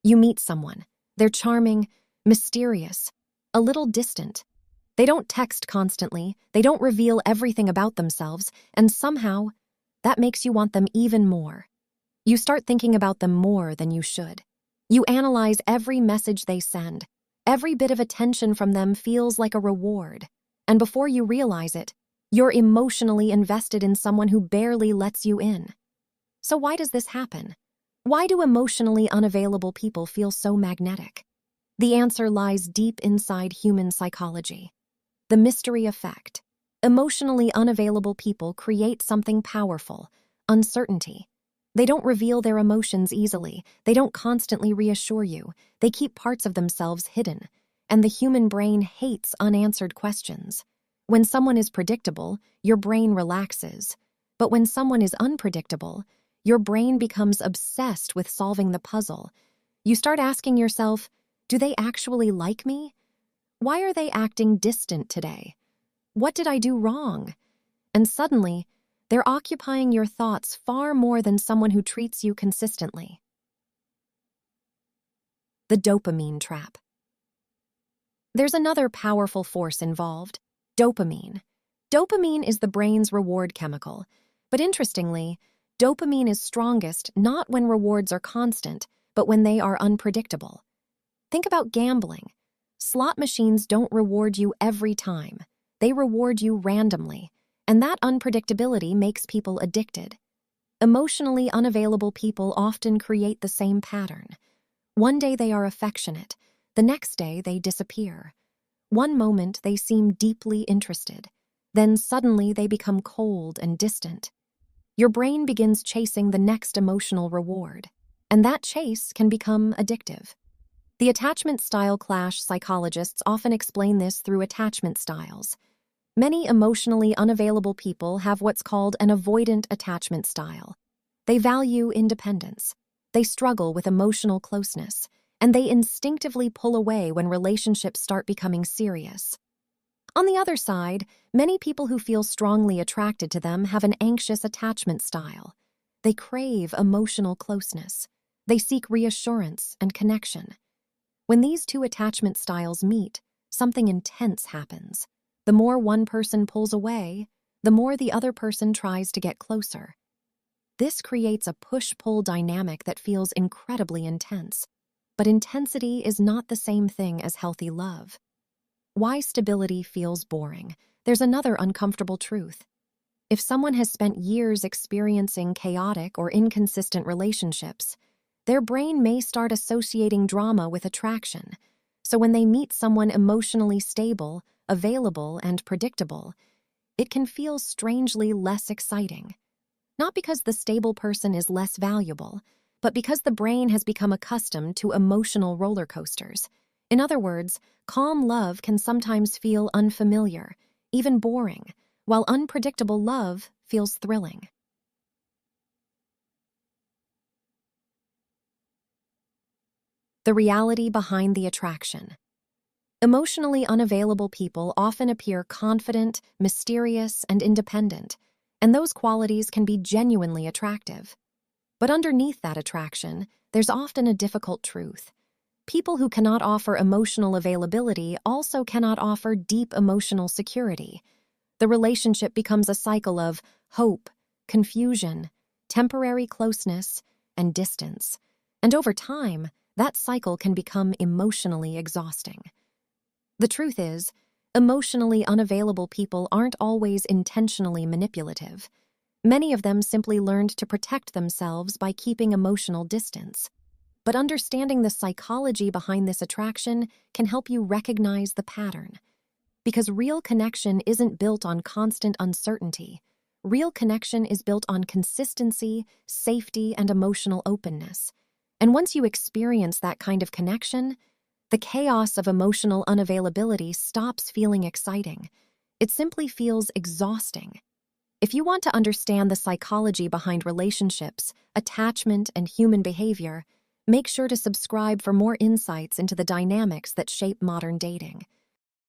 You meet someone. They're charming, mysterious, a little distant. They don't text constantly, they don't reveal everything about themselves, and somehow, that makes you want them even more. You start thinking about them more than you should. You analyze every message they send. Every bit of attention from them feels like a reward. And before you realize it, you're emotionally invested in someone who barely lets you in. So why does this happen? Why do emotionally unavailable people feel so magnetic? The answer lies deep inside human psychology. The mystery effect. Emotionally unavailable people create something powerful: uncertainty. They don't reveal their emotions easily. They don't constantly reassure you. They keep parts of themselves hidden. And the human brain hates unanswered questions. When someone is predictable, your brain relaxes. But when someone is unpredictable, your brain becomes obsessed with solving the puzzle. You start asking yourself, do they actually like me? Why are they acting distant today? What did I do wrong? And suddenly, they're occupying your thoughts far more than someone who treats you consistently. The dopamine trap. There's another powerful force involved: dopamine. Dopamine is the brain's reward chemical. But interestingly, dopamine is strongest not when rewards are constant, but when they are unpredictable. Think about gambling. Slot machines don't reward you every time. They reward you randomly, and that unpredictability makes people addicted. Emotionally unavailable people often create the same pattern. One day they are affectionate, the next day they disappear. One moment they seem deeply interested, then suddenly they become cold and distant. Your brain begins chasing the next emotional reward, and that chase can become addictive. The attachment style clash psychologists often explain this through attachment styles. Many emotionally unavailable people have what's called an avoidant attachment style. They value independence. They struggle with emotional closeness, and they instinctively pull away when relationships start becoming serious. On the other side, many people who feel strongly attracted to them have an anxious attachment style. They crave emotional closeness. They seek reassurance and connection. When these two attachment styles meet, something intense happens. The more one person pulls away, the more the other person tries to get closer. This creates a push-pull dynamic that feels incredibly intense. But intensity is not the same thing as healthy love. Why stability feels boring? There's another uncomfortable truth. If someone has spent years experiencing chaotic or inconsistent relationships, their brain may start associating drama with attraction. So when they meet someone emotionally stable, available, and predictable, it can feel strangely less exciting. Not because the stable person is less valuable, but because the brain has become accustomed to emotional roller coasters. In other words, calm love can sometimes feel unfamiliar, even boring, while unpredictable love feels thrilling. The reality behind the attraction. Emotionally unavailable people often appear confident, mysterious, and independent, and those qualities can be genuinely attractive. But underneath that attraction, there's often a difficult truth. People who cannot offer emotional availability also cannot offer deep emotional security. The relationship becomes a cycle of hope, confusion, temporary closeness, and distance. And over time, that cycle can become emotionally exhausting. The truth is, emotionally unavailable people aren't always intentionally manipulative. Many of them simply learned to protect themselves by keeping emotional distance. But understanding the psychology behind this attraction can help you recognize the pattern. Because real connection isn't built on constant uncertainty. Real connection is built on consistency, safety, and emotional openness. And once you experience that kind of connection, the chaos of emotional unavailability stops feeling exciting. It simply feels exhausting. If you want to understand the psychology behind relationships, attachment, and human behavior, make sure to subscribe for more insights into the dynamics that shape modern dating.